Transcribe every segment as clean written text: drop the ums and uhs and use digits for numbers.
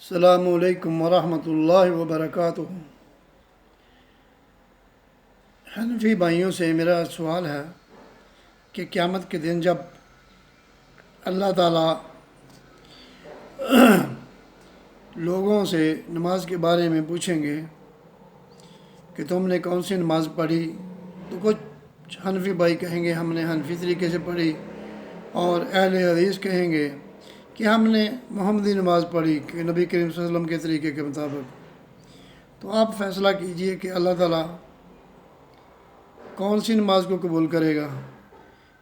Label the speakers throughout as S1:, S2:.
S1: السلام علیکم ورحمۃ اللہ وبرکاتہ۔ حنفی بھائیوں سے میرا سوال ہے کہ قیامت کے دن جب اللہ تعالیٰ لوگوں سے نماز کے بارے میں پوچھیں گے کہ تم نے کون سی نماز پڑھی، تو کچھ حنفی بھائی کہیں گے ہم نے حنفی طریقے سے پڑھی، اور اہل حدیث کہیں گے کہ ہم نے محمدی نماز پڑھی کہ نبی کریم صلی اللہ علیہ وسلم کے طریقے کے مطابق۔ تو آپ فیصلہ کیجئے کہ اللہ تعالیٰ کون سی نماز کو قبول کرے گا۔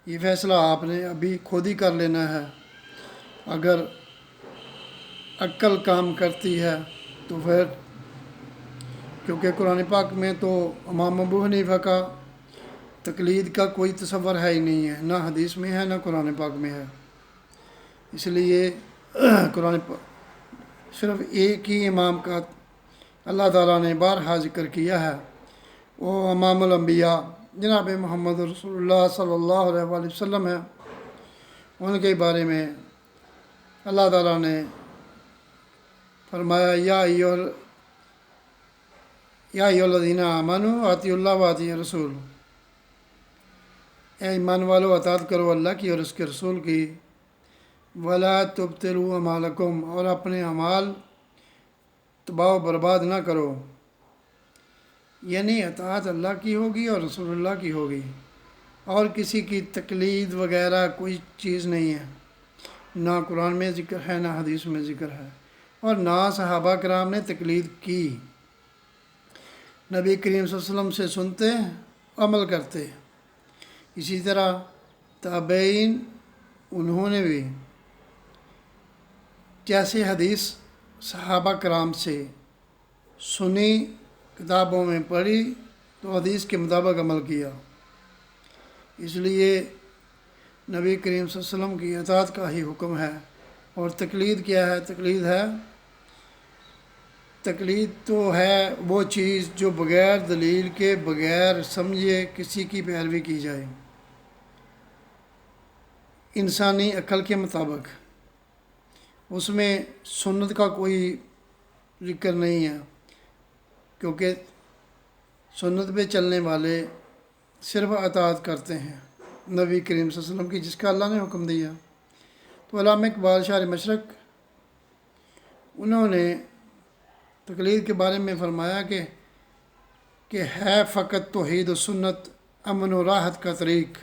S1: یہ فیصلہ آپ نے ابھی خود ہی کر لینا ہے۔ اگر عقل کام کرتی ہے تو پھر، کیونکہ قرآن پاک میں تو امام ابو حنیفہ کا تقلید کا کوئی تصور ہے ہی نہیں ہے، نہ حدیث میں ہے نہ قرآن پاک میں ہے۔ اس لیے قرآن پاک صرف ایک ہی امام کا اللہ تعالیٰ نے بارہا ذکر کیا ہے، وہ امام الانبیاء جناب محمد رسول اللہ صلی اللہ علیہ وآلہ وسلم ہیں۔ ان کے بارے میں اللہ تعالیٰ نے فرمایا یا ایھا الذین آمنوا اطیعوا اللہ واطیعوا الرسول، اے ایمان والو اطاعت کرو اللہ کی اور اس کے رسول کی، ولا تبطلوا اعمالکم، اور اپنے اعمال تباہ و برباد نہ کرو۔ یعنی اطاعت اللہ کی ہوگی اور رسول اللہ کی ہوگی، اور کسی کی تقلید وغیرہ کوئی چیز نہیں ہے، نہ قرآن میں ذکر ہے نہ حدیث میں ذکر ہے، اور نہ صحابہ کرام نے تقلید کی۔ نبی کریم صلی اللہ علیہ وسلم سے سنتے عمل کرتے۔ اسی طرح تابعین، انہوں نے بھی جیسے حدیث صحابہ کرام سے سنی، کتابوں میں پڑھی تو حدیث کے مطابق عمل کیا۔ اس لیے نبی کریم صلی اللہ علیہ وسلم کی اطاعت کا ہی حکم ہے۔ اور تقلید کیا ہے؟ تقلید تو ہے وہ چیز جو بغیر دلیل کے، بغیر سمجھے کسی کی پیروی کی جائے انسانی عقل کے مطابق۔ اس میں سنت کا کوئی ذکر نہیں ہے، کیونکہ سنت پہ چلنے والے صرف اطاعت کرتے ہیں نبی کریم صلی اللہ علیہ وسلم کی، جس کا اللہ نے حکم دیا۔ تو علامہ اقبال شاعر مشرق، انہوں نے تقلید کے بارے میں فرمایا کہ ہے فقط توحید و سنت، امن و راحت کا طریق،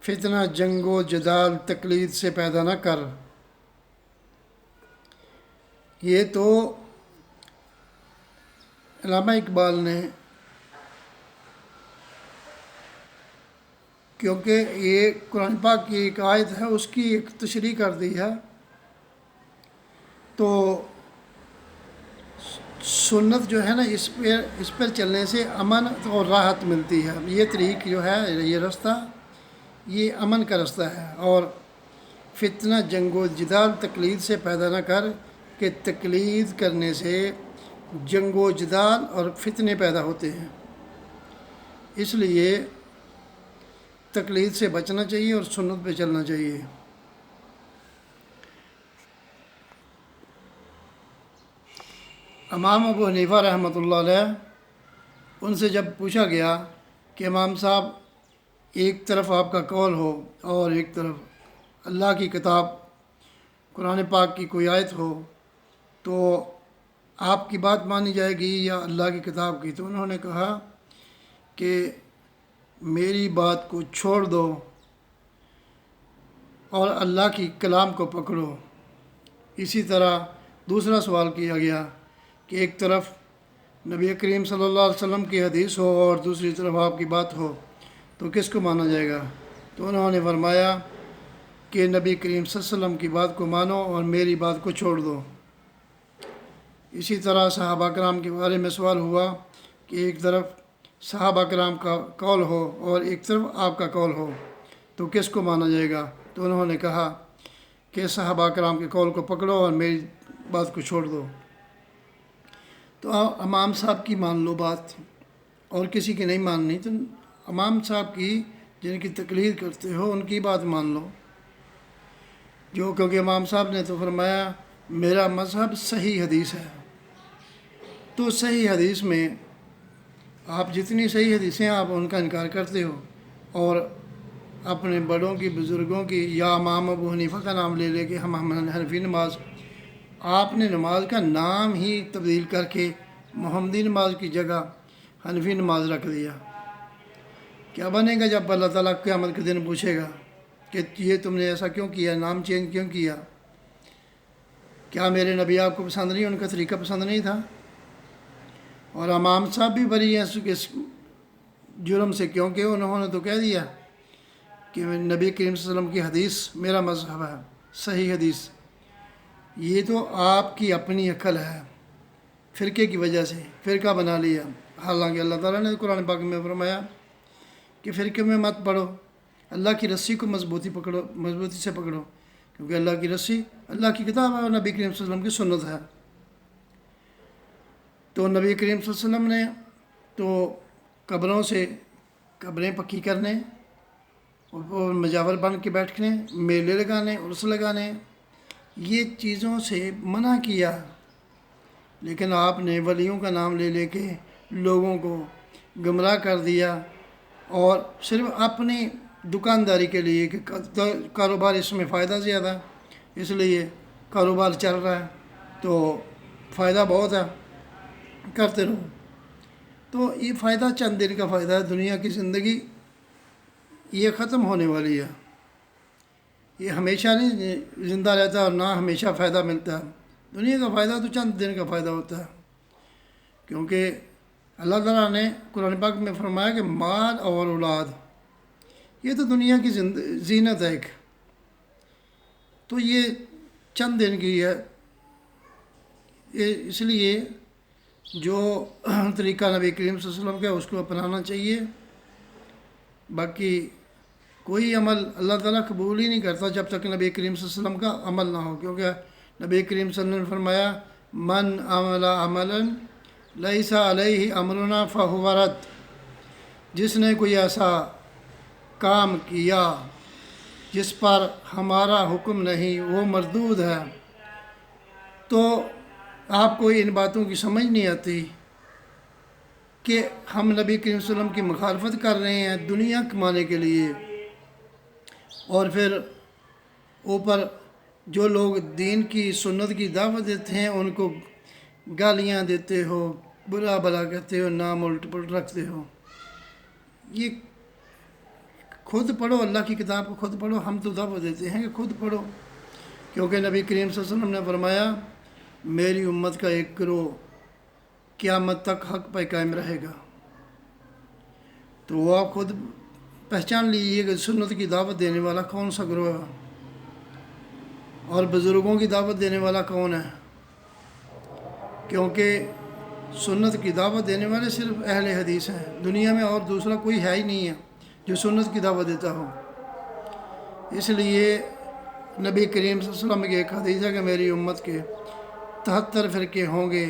S1: فتنہ جنگ و جدال تقلید سے پیدا نہ کر۔ یہ تو علامہ اقبال نے، کیونکہ یہ قرآن پاک کی ایک آیت ہے، اس کی ایک تشریح کر دی ہے، تو سنت جو ہے نا، اس پر چلنے سے امن اور راحت ملتی ہے۔ یہ طریق جو ہے، یہ رستہ، یہ امن کا رستہ ہے۔ اور فتنہ جنگ و جدال تقلید سے پیدا نہ کر، کہ تقلید کرنے سے جنگ و جدال اور فتنے پیدا ہوتے ہیں۔ اس لیے تقلید سے بچنا چاہیے اور سنت پہ چلنا چاہیے۔ امام ابو حنیفہ رحمۃ اللہ علیہ، ان سے جب پوچھا گیا کہ امام صاحب، ایک طرف آپ کا قول ہو اور ایک طرف اللہ کی کتاب قرآن پاک کی کوئی آیت ہو، تو آپ کی بات مانی جائے گی یا اللہ کی کتاب کی؟ تو انہوں نے کہا کہ میری بات کو چھوڑ دو اور اللہ کی کلام کو پکڑو۔ اسی طرح دوسرا سوال کیا گیا کہ ایک طرف نبی کریم صلی اللہ علیہ وسلم کی حدیث ہو اور دوسری طرف آپ کی بات ہو، تو کس کو مانا جائے گا؟ تو انہوں نے فرمایا کہ نبی کریم صلی اللہ علیہ وسلم کی بات کو مانو اور میری بات کو چھوڑ دو۔ اسی طرح صحابہ کرام کے بارے میں سوال ہوا کہ ایک طرف صحابہ کرام کا قول ہو اور ایک طرف آپ کا قول ہو، تو کس کو مانا جائے گا؟ تو انہوں نے کہا کہ صحابہ کرام کے قول کو پکڑو اور میری بات کو چھوڑ دو۔ تو امام صاحب کی مان لو بات، اور کسی کی نہیں ماننی، تو امام صاحب کی جن کی تقلید کرتے ہو ان کی بات مان لو، کیونکہ امام صاحب نے تو فرمایا میرا مذہب صحیح حدیث ہے۔ تو صحیح حدیث میں آپ جتنی صحیح حدیثیں آپ ان کا انکار کرتے ہو، اور اپنے بڑوں کی، بزرگوں کی، یا امام ابو حنیفہ کا نام لے لے کے ہم حنفی نماز، آپ نے نماز کا نام ہی تبدیل کر کے محمدی نماز کی جگہ حنفی نماز رکھ دیا۔ کیا بنے گا جب اللہ تعالیٰ قیامت کے دن پوچھے گا کہ یہ تم نے ایسا کیوں کیا، نام چینج کیوں کیا؟ کیا میرے نبی آپ کو پسند نہیں، ان کا طریقہ پسند نہیں تھا؟ اور امام صاحب بھی بری ہیں اس جرم سے، کیونکہ انہوں نے تو کہہ دیا کہ نبی کریم صلی اللہ علیہ وسلم کی حدیث میرا مذہب ہے، صحیح حدیث۔ یہ تو آپ کی اپنی عقل ہے، فرقے کی وجہ سے فرقہ بنا لیا۔ حالانکہ اللہ تعالیٰ نے قرآن پاک میں فرمایا کہ فرقے میں مت پڑھو، اللہ کی رسی کو مضبوطی سے پکڑو، کیونکہ اللہ کی رسی اللہ کی کتاب ہے اور نبی کریم صلی اللہ علیہ وسلم کی سنت ہے۔ تو نبی کریم صلی اللہ علیہ وسلم نے تو قبروں سے قبریں پکی کرنے، اور مجاور بن کے بیٹھنے، میلے لگانے، عرس لگانے، یہ چیزوں سے منع کیا، لیکن آپ نے ولیوں کا نام لے لے کے لوگوں کو گمراہ کر دیا، اور صرف اپنی دکانداری کے لیے کہ کاروبار اس میں فائدہ زیادہ ہے، اس لیے کاروبار چل رہا ہے تو فائدہ بہت ہے، کرتے رہو۔ تو یہ فائدہ چند دن کا فائدہ ہے، دنیا کی زندگی یہ ختم ہونے والی ہے، یہ ہمیشہ نہیں زندہ رہتا اور نہ ہمیشہ فائدہ ملتا ہے۔ دنیا کا فائدہ تو چند دن کا فائدہ ہوتا ہے، کیونکہ اللہ تعالیٰ نے قرآن پاک میں فرمایا کہ مال اور اولاد یہ تو دنیا کی زینت ہے ایک، تو یہ چند دن کی ہے۔ اس لیے جو طریقہ نبی کریم صلی اللہ علیہ وسلم کا اس کو اپنانا چاہیے، باقی کوئی عمل اللہ تعالیٰ قبول ہی نہیں کرتا جب تک نبی کریم صلی اللہ علیہ وسلم کا عمل نہ ہو، کیونکہ نبی کریم صلی اللہ علیہ وسلم نے فرمایا من عمل عملا لیس علیہ امرنا فہو رد، جس نے کوئی ایسا کام کیا جس پر ہمارا حکم نہیں وہ مردود ہے۔ تو آپ کو ان باتوں کی سمجھ نہیں آتی کہ ہم نبی کریم صلی اللہ علیہ وسلم کی مخالفت کر رہے ہیں دنیا کمانے کے لیے، اور پھر اوپر جو لوگ دین کی سنت کی دعوت دیتے ہیں ان کو گالیاں دیتے ہو، برا بھلا کہتے ہو، نام الٹ پلٹ رکھتے ہو۔ یہ خود پڑھو، اللہ کی کتاب کو خود پڑھو، ہم تو دعوت دیتے ہیں کہ خود پڑھو، کیونکہ نبی کریم صلی اللہ علیہ وسلم نے فرمایا میری امت کا ایک گروہ قیامت تک حق پہ قائم رہے گا۔ تو وہ آپ خود پہچان لیجیے کہ سنت کی دعوت دینے والا کون سا گروہ ہے، اور بزرگوں کی دعوت دینے والا کون ہے، کیونکہ سنت کی دعوت دینے والے صرف اہل حدیث ہیں، دنیا میں اور دوسرا کوئی ہے ہی نہیں ہے جو سنت کی دعوت دیتا ہو۔ اس لیے نبی کریم صلی اللہ علیہ وسلم کی ایک حدیث ہے کہ میری امت کے 73 فرقے ہوں گے،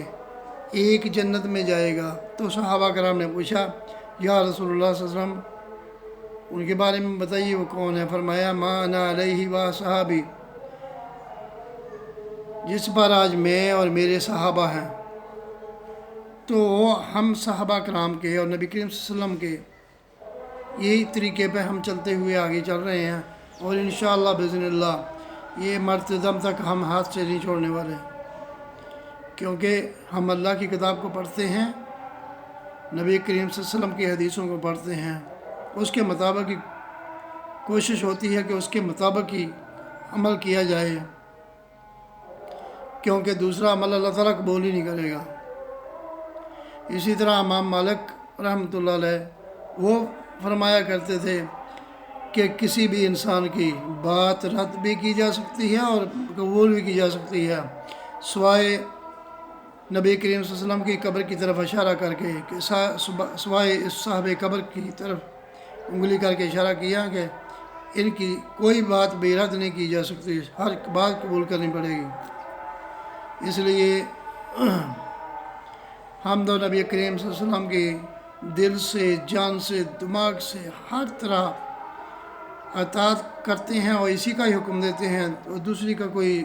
S1: ایک جنت میں جائے گا۔ تو صحابہ کرام نے پوچھا یا رسول اللہ صلی اللہ علیہ وسلم ان کے بارے میں بتائیے وہ کون ہے؟ فرمایا ما انا علیہ و صحابی، جس پر آج میں اور میرے صحابہ ہیں۔ تو ہم صحابہ کرام کے اور نبی کریم صلی اللہ علیہ وسلم کے یہی طریقے پہ ہم چلتے ہوئے آگے چل رہے ہیں، اور انشاءاللہ بإذن اللہ یہ مرتے دم تک ہم ہاتھ سے نہیں چھوڑنے والے، کیونکہ ہم اللہ کی کتاب کو پڑھتے ہیں، نبی کریم صلی اللہ علیہ وسلم کی حدیثوں کو پڑھتے ہیں، اس کے مطابق ہی کوشش ہوتی ہے کہ اس کے مطابق ہی عمل کیا جائے، کیونکہ دوسرا عمل اللہ تعالیٰ قبول ہی نہیں کرے گا۔ اسی طرح امام مالک رحمۃ اللہ علیہ وہ فرمایا کرتے تھے کہ کسی بھی انسان کی بات رد بھی کی جا سکتی ہے اور قبول بھی کی جا سکتی ہے، سوائے نبی کریم صلی اللہ علیہ وسلم کی قبر کی طرف اشارہ کر کے، کہ سوائے اس صاحب قبر کی طرف انگلی کر کے اشارہ کیا کہ ان کی کوئی بات بھی رد نہیں کی جا سکتی، ہر بات قبول کرنی پڑے گی۔ اس لیے ہم تو نبی کریم صلی اللہ علیہ وسلم کی دل سے، جان سے، دماغ سے، ہر طرح اطاعت کرتے ہیں اور اسی کا ہی حکم دیتے ہیں، اور دوسری کا کوئی